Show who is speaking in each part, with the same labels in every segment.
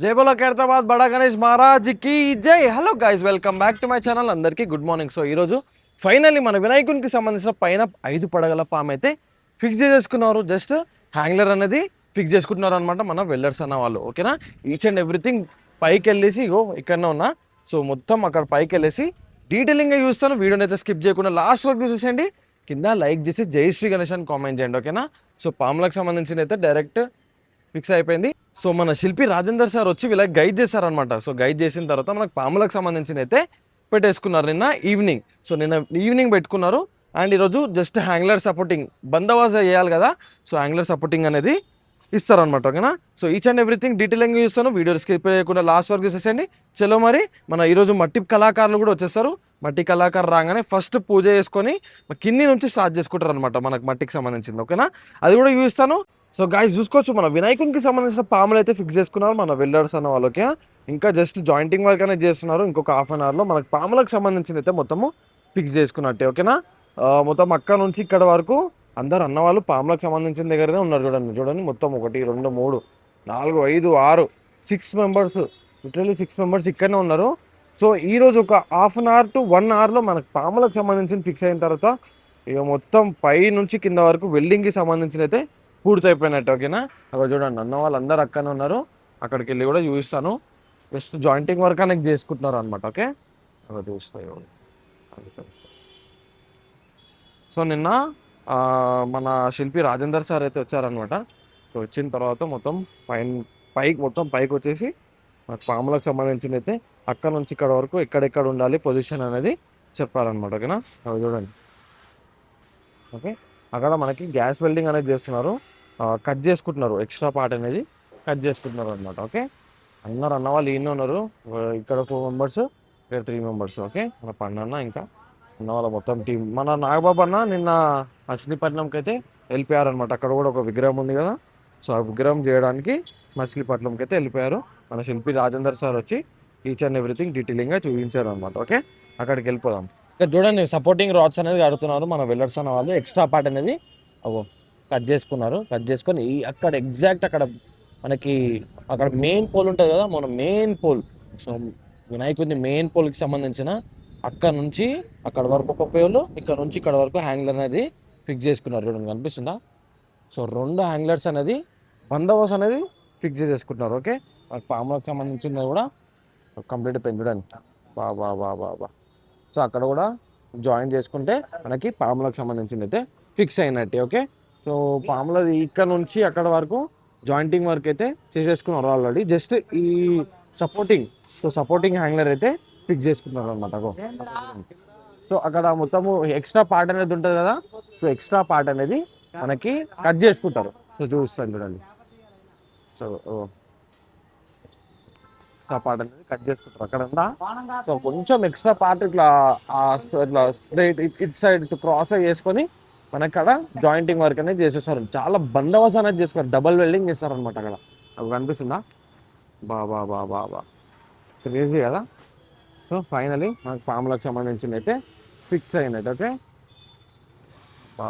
Speaker 1: జై బోలో ఖైరతాబాద్ బడా గణేష్ మహారాజ్ కి జై. Hello guys, welcome back to my channel. అందరికీ గుడ్ మార్నింగ్. సో ఈరోజు ఫైనల్లీ మన వినాయకునికి సంబంధించిన పైన 5 పడగల పాము అయితే ఫిక్స్ చేసుకున్నారు. జస్ట్ హ్యాంగ్లర్ అనేది ఫిక్స్ చేసుకుంటున్నారు అనమాట మన వెల్డర్స్ అన్న వాళ్ళు. ఓకేనా, ఈచ్ అండ్ ఎవ్రీథింగ్ పైకి వెళ్ళేసి ఇగో ఇక్కడనే ఉన్నా. సో మొత్తం అక్కడ పైకి వెళ్ళేసి డీటెయిలింగ్గా చూస్తాను. వీడియోని అయితే స్కిప్ చేయకుండా లాస్ట్ వరకు చూసేయండి. కింద లైక్ చేసి జై శ్రీ గణేష్ అని కామెంట్ చేయండి. ఓకేనా, సో పాములకు సంబంధించిన అయితే డైరెక్ట్ ఫిక్స్ అయిపోయింది. సో మన శిల్పి రాజేందర్ సార్ వచ్చి వీళ్ళకి గైడ్ చేశారనమాట. సో గైడ్ చేసిన తర్వాత మనకు పాములకు సంబంధించిన అయితే పెట్టేసుకున్నారు నిన్న ఈవినింగ్. సో నిన్న ఈవినింగ్ పెట్టుకున్నారు. అండ్ ఈరోజు జస్ట్ హ్యాంగ్లర్ సపోర్టింగ్ బందోబస్తు చేయాలి కదా, సో హ్యాంగ్లర్ సపోర్టింగ్ అనేది ఇస్తారనమాట. ఓకేనా, so each and everything detailing చూస్తాను. వీడియో స్కిప్ చేయకుండా లాస్ట్ వరకు చూసేసండి. చలో మరి మన ఈరోజు మట్టి కళాకారులు కూడా వచ్చేస్తారు. మట్టి కళాకారు రాగానే ఫస్ట్ పూజ చేసుకొని కింది నుంచి స్టార్ట్ చేసుకుంటారు అనమాట మనకు మట్టికి సంబంధించింది. ఓకేనా, అది కూడా చూస్తాను. సో గాయస్ చూసుకోవచ్చు, మన వినాయకునికి సంబంధించిన పాములు అయితే ఫిక్స్ చేసుకున్నారు మన వెల్డర్స్ అన్న వాళ్ళకి. ఇంకా జస్ట్ జాయింటింగ్ వర్క్ అనేది చేస్తున్నారు. ఇంకొక హాఫ్ అన్ అవర్లో మనకు పాములకు సంబంధించిన అయితే మొత్తము ఫిక్స్ చేసుకున్నట్టే. ఓకేనా, మొత్తం అక్కడ నుంచి ఇక్కడ వరకు అందరు అన్న వాళ్ళు పాములకు సంబంధించిన దగ్గరనే ఉన్నారు. చూడండి చూడండి, మొత్తం 1 2 3 4 5 6 6 మెంబర్స్, లిటరల్లీ 6 మెంబర్స్ ఇక్కడనే ఉన్నారు. సో ఈరోజు ఒక హాఫ్ అన్ అవర్ టు 1 అవర్లో మనకు పాములకు సంబంధించిన ఫిక్స్ అయిన తర్వాత ఇక మొత్తం పై నుంచి కింద వరకు వెల్డింగ్కి సంబంధించిన అయితే పూర్తి అయిపోయినట్టు. ఓకేనా, అక్కడ చూడండి అన్న వాళ్ళు అందరు అక్కనే ఉన్నారు. అక్కడికి వెళ్ళి కూడా చూపిస్తాను. జస్ట్ జాయింటింగ్ వర్క్ అనేది చేసుకుంటున్నారు అనమాట. ఓకే, అక్కడ చూస్తాయి. సో నిన్న మన శిల్పి రాజేందర్ సార్ అయితే వచ్చారనమాట. సో వచ్చిన తర్వాత మొత్తం పైకి వచ్చేసి మనకు పాములకు సంబంధించిన అయితే అక్కడ నుంచి ఇక్కడ వరకు ఎక్కడెక్కడ ఉండాలి పొజిషన్ అనేది చెప్పారనమాట. ఓకేనా, అవి చూడండి. ఓకే, అక్కడ మనకి గ్యాస్ వెల్డింగ్ అనేది చేస్తున్నారు. కట్ చేసుకుంటున్నారు, ఎక్స్ట్రా పార్ట్ అనేది కట్ చేసుకుంటున్నారు అనమాట. ఓకే, అందరు అన్న వాళ్ళు ఈయన ఉన్నారు. ఇక్కడ 4 మెంబర్స్, ఇక్కడ 3 మెంబర్స్. ఓకే, మన పండన్న ఇంకా అన్న వాళ్ళ మొత్తం టీం. మన నాగబాబు అన్న నిన్న మచిలీపట్నంకి అయితే వెళ్ళిపోయారు అనమాట. అక్కడ కూడా ఒక విగ్రహం ఉంది కదా, సో ఆ విగ్రహం చేయడానికి మచిలీపట్నంకి అయితే వెళ్ళిపోయారు. మన శిల్పి రాజేందర్ సార్ వచ్చి ఈచ్ అండ్ ఎవ్రీథింగ్ డీటెయిలింగ్గా చూపించారు అనమాట. ఓకే, అక్కడికి వెళ్ళిపోదాం. ఇక్కడ చూడండి సపోర్టింగ్ రాడ్స్ అనేది కడుతున్నారు మన వెల్డర్స్ అన్న వాళ్ళు. ఎక్స్ట్రా పార్ట్ అనేది కట్ చేసుకున్నారు. కట్ చేసుకొని అక్కడ ఎగ్జాక్ట్ అక్కడ మనకి అక్కడ మెయిన్ పోల్ ఉంటుంది కదా, మన మెయిన్ పోల్. సో వినాయకుడి మెయిన్ పోల్కి సంబంధించిన అక్కడ నుంచి అక్కడ వరకు ఒక పోల్, ఇక్కడ నుంచి ఇక్కడ వరకు హ్యాంగ్లర్ అనేది ఫిక్స్ చేసుకున్నారు. చూడండి కనిపిస్తుందా. సో 2 హ్యాంగ్లర్స్ అనేది బందోబస్తు అనేది ఫిక్స్ చేసుకుంటున్నారు. ఓకే, పాములకు సంబంధించింది కూడా కంప్లీట్ అయిపోయింది. చూడండి బా. సో అక్కడ కూడా జాయిన్ చేసుకుంటే మనకి పాములకు సంబంధించింది అయితే ఫిక్స్ అయినట్టే. ఓకే, సో పాములది ఇక్కడ నుంచి అక్కడ వరకు జాయింటింగ్ వర్క్ అయితే చేసేసుకున్నారు ఆల్రెడీ. జస్ట్ ఈ సపోర్టింగ్ హ్యాంగ్లర్ అయితే ఫిక్స్ చేసుకున్నారు అనమాట. సో అక్కడ మొత్తము ఎక్స్ట్రా పార్ట్ అనేది ఉంటుంది కదా, సో ఎక్స్ట్రా పార్ట్ అనేది మనకి కట్ చేసుకుంటారు. సో చూస్తాను చూడండి. సో ఎక్స్ట్రా పార్ట్ అనేది కట్ చేసుకుంటారు అక్కడ. సో కొంచెం ఎక్స్ట్రా పార్ట్ ఇట్లా స్ట్రైట్ ఇట్ సైడ్ క్రాస్ చేసుకొని మనకి అక్కడ జాయింటింగ్ వర్క్ అనేది చేసేస్తారు. చాలా బందోబస్తు అనేది చేస్తారు, డబల్ వెల్డింగ్ చేస్తారు అనమాట. అక్కడ అవి కనిపిస్తుందా. బా క్రేజీ కదా. సో ఫైనలీ మనకు పాములకు సంబంధించిన అయితే ఫిక్స్ అయినట్టు. ఓకే, బా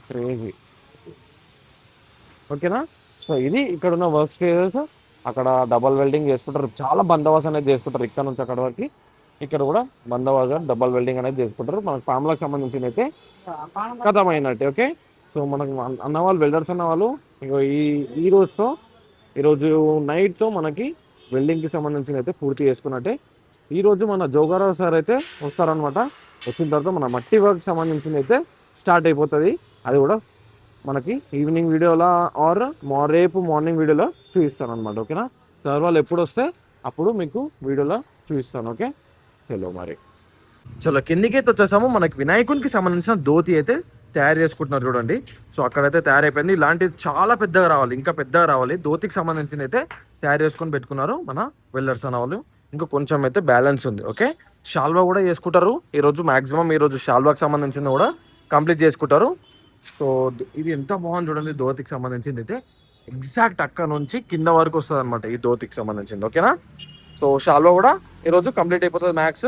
Speaker 1: క్రేజీ. ఓకేనా, సో ఇది ఇక్కడ ఉన్న వర్క్ స్పేసెస్. అక్కడ డబల్ వెల్డింగ్ చేసుకుంటారు, చాలా బందోబస్తు అనేది చేసుకుంటారు. ఇక్కడ నుంచి అక్కడ వరకు ఇక్కడ కూడా బందోబస్తు డబల్ వెల్డింగ్ అనేది చేసుకుంటారు. మనకు పాములకు సంబంధించిన అయితే కథమైనట్టే. ఓకే, సో మనకు అన్నవాళ్ళు వెల్డర్స్ అన్న వాళ్ళు ఈ రోజు నైట్తో మనకి వెల్డింగ్కి సంబంధించిన అయితే పూర్తి చేసుకున్నట్టే. ఈరోజు మన జోగారావు సార్ అయితే వస్తారనమాట. వచ్చిన తర్వాత మన మట్టి వర్క్ సంబంధించిన అయితే స్టార్ట్ అయిపోతుంది. అది కూడా మనకి ఈవినింగ్ వీడియోలో ఆర్ రేపు మార్నింగ్ వీడియోలో చూపిస్తాను అనమాట. ఓకేనా, సార్ వాళ్ళు ఎప్పుడు వస్తే అప్పుడు మీకు వీడియోలో చూపిస్తాను. ఓకే, చలో కిందికైతే వచ్చేసాము. మనకి వినాయకునికి సంబంధించిన ధోతి అయితే తయారు చేసుకుంటున్నారు చూడండి. సో అక్కడైతే తయారైపోయింది. ఇలాంటిది చాలా పెద్దగా రావాలి, ఇంకా పెద్దగా రావాలి. ధోతికి సంబంధించిన అయితే తయారు చేసుకొని పెట్టుకున్నారు మన వెల్డర్స్ అన్న వాళ్ళు. ఇంకా కొంచెం అయితే బ్యాలెన్స్ ఉంది. ఓకే, షాల్వా కూడా చేసుకుంటారు ఈరోజు. మ్యాక్సిమం ఈరోజు షాల్వాకి సంబంధించింది కూడా కంప్లీట్ చేసుకుంటారు. సో ఇది ఎంత బాగుంది చూడండి. ధోతికి సంబంధించింది అయితే ఎగ్జాక్ట్ అక్కడ నుంచి కింద వరకు వస్తుంది అనమాట ఈ ధోతికి సంబంధించింది. ఓకేనా, సో షాల్వా కూడా ఈరోజు కంప్లీట్ అయిపోతుంది. మ్యాక్స్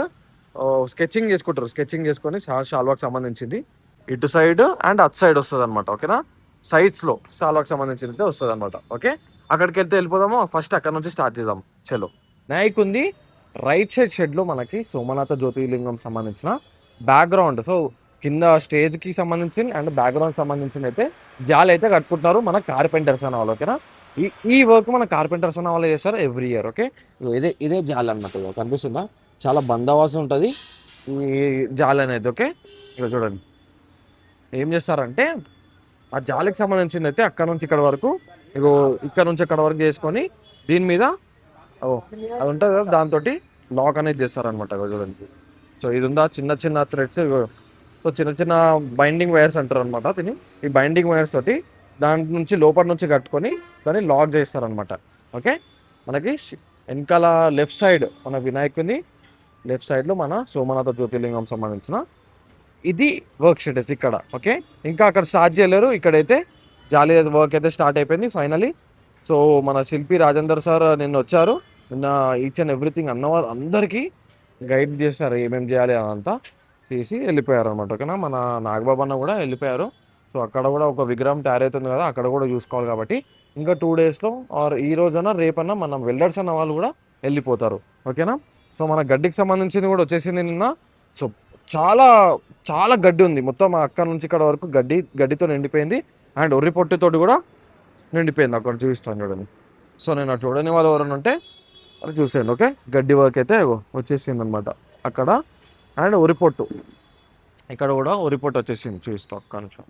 Speaker 1: స్కెచింగ్ చేసుకుంటారు. స్కెచింగ్ చేసుకొని షాల్వాకి సంబంధించింది ఇటు సైడ్ అండ్ అటు సైడ్ వస్తుంది అనమాట. ఓకేనా, సైడ్స్లో షాల్వాకి సంబంధించింది అయితే వస్తుంది అనమాట. ఓకే, అక్కడికి వెళ్తే వెళ్ళిపోదాము. ఫస్ట్ అక్కడ నుంచి స్టార్ట్ చేద్దాం. చలో. వినాయక్ ఉంది రైట్ సైడ్ షెడ్లో మనకి సోమనాథ జ్యోతిర్లింగం సంబంధించిన బ్యాక్గ్రౌండ్. సో కింద స్టేజ్కి సంబంధించి అండ్ బ్యాక్గ్రౌండ్ సంబంధించిన అయితే జాలి అయితే కట్టుకుంటున్నారు మన కార్పెంటర్స్ అనే వాళ్ళు. ఓకేనా, ఈ వర్క్ మన కార్పెంటర్స్ అనే వాళ్ళు చేస్తారు ఎవ్రీ ఇయర్. ఓకే, ఇదే జాలి అన్నమాట. కనిపిస్తుందా, చాలా బందోబస్తు ఉంటుంది ఈ జాలి అనేది. ఓకే, ఇక చూడండి ఏం చేస్తారంటే ఆ జాలికి సంబంధించింది అయితే అక్కడ నుంచి ఇక్కడ వరకు, ఇగో ఇక్కడ నుంచి ఇక్కడ వరకు చేసుకొని దీని మీద అది ఉంటుంది కదా, దాంతో లాక్ అనేది చేస్తారనమాట. చూడండి, సో ఇది ఉందా చిన్న చిన్న థ్రెడ్స్, సో చిన్న చిన్న బైండింగ్ వైర్స్ అంటారు అనమాట దీన్ని. ఈ బైండింగ్ వైర్స్ తోటి దాని నుంచి లోపల నుంచి కట్టుకొని దాన్ని లాక్ చేస్తారనమాట. ఓకే, మనకి వెనకాల లెఫ్ట్ సైడ్ మన వినాయకుని లెఫ్ట్ సైడ్లో మన సోమనాథ జ్యోతిర్లింగం సంబంధించిన ఇది వర్క్ స్టేటస్ ఇక్కడ. ఓకే, ఇంకా అక్కడ స్టార్ట్ చేయలేరు, ఇక్కడైతే జాలీ వర్క్ అయితే స్టార్ట్ అయిపోయింది ఫైనలీ. సో మన శిల్పి రాజేందర్ సార్ నిన్న వచ్చారు. నిన్న ఈచ్ అండ్ ఎవ్రీథింగ్ అందరికీ గైడ్ చేస్తారు ఏమేమి చేయాలి అదంతా చేసి వెళ్ళిపోయారు అనమాట. ఓకేనా, మన నాగబాబు అన్న కూడా వెళ్ళిపోయారు. సో అక్కడ కూడా ఒక విగ్రహం తయారవుతుంది కదా, అక్కడ కూడా చూసుకోవాలి కాబట్టి ఇంకా 2 డేస్లో ఆర్ ఈ రోజైనా రేపన్నా మనం వెల్డర్స్ అన్న వాళ్ళు కూడా వెళ్ళిపోతారు. ఓకేనా, సో మన గడ్డికి సంబంధించింది కూడా వచ్చేసింది నిన్న. సో చాలా చాలా గడ్డి ఉంది మొత్తం అక్కడ నుంచి ఇక్కడ వరకు గడ్డితో నిండిపోయింది. అండ్ ఒర్రి పొట్టుతోటి కూడా నిండిపోయింది. అక్కడ చూపిస్తాను చూడండి. సో నేను చూడని వాళ్ళు ఎవరైనా ఉంటే అది చూసేయండి. ఓకే, గడ్డి వర్క్ అయితే వచ్చేసింది అనమాట అక్కడ. అండ్ ఒరిపొట్టు ఇక్కడ కూడా ఒరిపొట్టు వచ్చేసింది, చూపిస్తాం ఒక్క నిమిషం.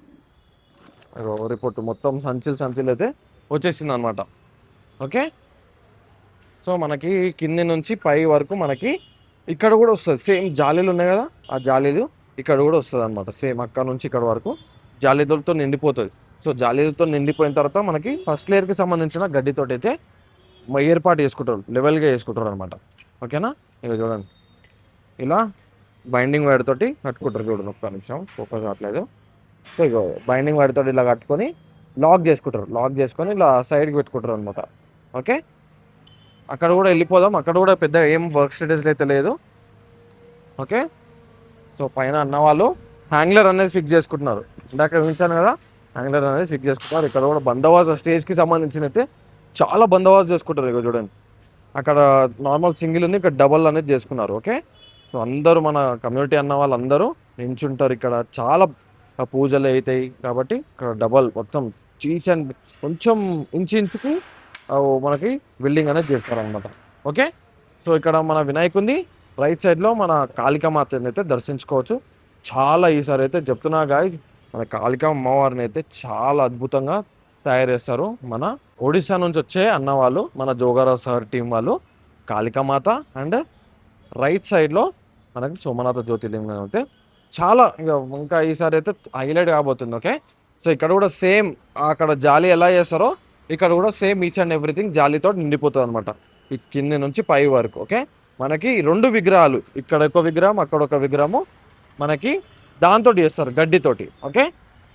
Speaker 1: ఒరిపొట్టు మొత్తం సంచులు అయితే వచ్చేసింది అనమాట. ఓకే, సో మనకి కింది నుంచి పై వరకు మనకి ఇక్కడ కూడా వస్తుంది. సేమ్ జాలీలు ఉన్నాయి కదా, ఆ జాలీలు ఇక్కడ కూడా వస్తుంది అనమాట. సేమ్ అక్కడ నుంచి ఇక్కడ వరకు జాలీలతో నిండిపోతుంది. సో జాలీలతో నిండిపోయిన తర్వాత మనకి ఫస్ట్ లేయర్కి సంబంధించిన గడ్డితోటి అయితే ఏర్పాటు చేసుకుంటారు, లెవెల్గా చేసుకుంటారు అనమాట. ఓకేనా, ఇక చూడండి ఇలా బైండింగ్ వైర్ తోటి కట్టుకుంటారు. చూడండి ఒక్క నిమిషం, ఫోకస్ కావట్లేదు. సో ఇక బైండింగ్ వైర్ తోటి ఇలా కట్టుకొని లాక్ చేసుకుంటారు. లాక్ చేసుకొని ఇలా సైడ్కి పెట్టుకుంటారు అనమాట. ఓకే, అక్కడ కూడా వెళ్ళిపోదాం. అక్కడ కూడా పెద్ద ఏం వర్క్ స్టేటస్లో అయితే లేదు. ఓకే, సో పైన అన్న వాళ్ళు హ్యాంగ్లర్ అనేది ఫిక్స్ చేసుకుంటున్నారు. ఇందాక వింటాను కదా, హ్యాంగ్లర్ అనేది ఫిక్స్ చేసుకుంటున్నారు. ఇక్కడ కూడా బందోబస్తు స్టేజ్కి సంబంధించిన అయితే చాలా బందోబస్తు చేసుకుంటారు. ఇక చూడండి అక్కడ నార్మల్ సింగిల్ ఉంది, ఇక్కడ డబల్ అనేది చేసుకున్నారు. ఓకే, సో అందరూ మన కమ్యూనిటీ అన్న వాళ్ళందరూ నించుంటారు. ఇక్కడ చాలా పూజలు అవుతాయి కాబట్టి ఇక్కడ డబల్ మొత్తం ఈచ్ అండ్ కొంచెం ఇంచుకి మనకి బిల్డింగ్ అనేది చేస్తారనమాట. ఓకే, సో ఇక్కడ మన వినాయకుంది రైట్ సైడ్లో మన కాళికామాతని అయితే దర్శించుకోవచ్చు. చాలా ఈసారి అయితే చెప్తున్నా గాయస్, మన కాళికా అమ్మవారిని అయితే చాలా అద్భుతంగా తయారు చేస్తారు. మన ఒడిశా నుంచి వచ్చే అన్న వాళ్ళు, మన జోగారావు సార్ టీం వాళ్ళు కాళికామాత అండ్ రైట్ సైడ్లో మనకి సోమనాథ జ్యోతిర్లింగం అయితే చాలా ఇంకా ఈసారి అయితే హైలైట్ కాబోతుంది. ఓకే, సో ఇక్కడ కూడా సేమ్ అక్కడ జాలి ఎలా చేస్తారో ఇక్కడ కూడా సేమ్ ఈచ్ అండ్ ఎవ్రీథింగ్ జాలీతో నిండిపోతుంది అనమాట ఈ కింది నుంచి పై వరకు. ఓకే, మనకి 2 విగ్రహాలు, ఇక్కడ ఒక విగ్రహం అక్కడ ఒక విగ్రహము మనకి దాంతో చేస్తారు గడ్డితోటి. ఓకే,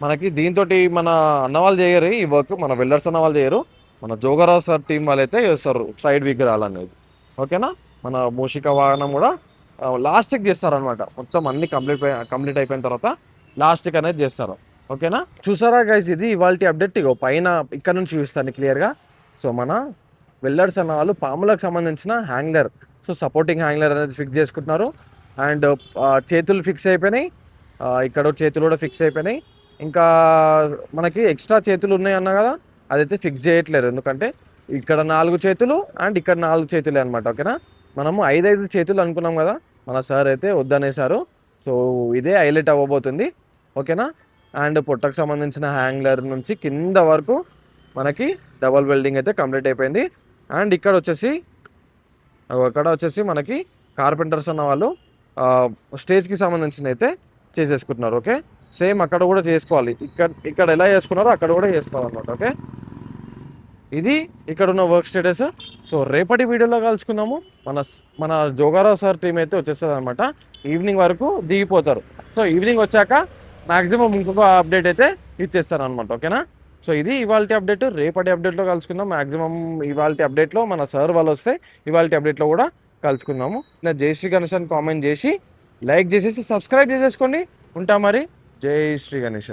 Speaker 1: మనకి దీంతో మన అన్నవాళ్ళు చేయరు ఈ వర్క్, మన వెల్డర్స్ అన్న వాళ్ళు చేయరు, మన జోగరావు సార్ టీం వాళ్ళు అయితే చేస్తారు సైడ్ విగ్రహాలు అనేది. ఓకేనా, మన మూషిక వాహనం కూడా లాస్ట్కి చేస్తారనమాట. మొత్తం అన్ని కంప్లీట్ అయిపోయిన తర్వాత లాస్ట్కి అనేది చేస్తారు. ఓకేనా, చూసారా గైస్, ఇది ఇవాళ అప్డేట్. ఇగో పైన ఇక్కడ నుంచి చూస్తాను క్లియర్గా. సో మన వెల్డర్స్ అన్న వాళ్ళు పాములకు సంబంధించిన హ్యాంగ్లర్, సో సపోర్టింగ్ హ్యాంగ్లర్ అనేది ఫిక్స్ చేసుకుంటున్నారు. అండ్ చేతులు ఫిక్స్ అయిపోయినాయి, ఇక్కడ చేతులు కూడా ఫిక్స్ అయిపోయినాయి. ఇంకా మనకి ఎక్స్ట్రా చేతులు ఉన్నాయి అన్న కదా, అదైతే ఫిక్స్ చేయట్లేరు. ఎందుకంటే ఇక్కడ 4 చేతులు అండ్ ఇక్కడ 4 చేతులే అనమాట. ఓకేనా, మనము 5 చేతులు అనుకున్నాం కదా, మన సార్ అయితే వద్దనేసారు. సో ఇదే హైలైట్ అవ్వబోతుంది. ఓకేనా, అండ్ పొట్టకు సంబంధించిన హ్యాంగ్లర్ నుంచి కింద వరకు మనకి డబల్ వెల్డింగ్ అయితే కంప్లీట్ అయిపోయింది. అండ్ ఇక్కడ వచ్చేసి మనకి కార్పెంటర్స్ అన్న వాళ్ళు స్టేజ్కి సంబంధించిన అయితే చేసేసుకుంటున్నారు. ఓకే, సేమ్ అక్కడ కూడా చేసుకోవాలి, ఇక్కడ ఎలా చేసుకున్నారో అక్కడ కూడా చేసుకోవాలన్నమాట. ఓకే, ఇది ఇక్కడ ఉన్న వర్క్ స్టేటస్. సో రేపటి వీడియోలో కలుసుకుందాము. మన జోగారావు సార్ టీం అయితే వచ్చేస్తుంది అనమాట. ఈవినింగ్ వరకు దిగిపోతారు. సో ఈవినింగ్ వచ్చాక మ్యాక్సిమం ఇంకొక అప్డేట్ అయితే ఇచ్చేస్తారు అనమాట. ఓకేనా, సో ఇది ఇవాళ అప్డేట్. రేపటి అప్డేట్లో కలుసుకుందాం. మ్యాక్సిమం ఇవాళ అప్డేట్లో మన సార్ వాళ్ళు వస్తే ఇవాళ అప్డేట్లో కూడా కలుసుకుందాము. నా జై శ్రీ గణేష్ అని కామెంట్ చేసి లైక్ చేసేసి సబ్స్క్రైబ్ చేసేసుకోండి. ఉంటా మరి. జై శ్రీ గణేష.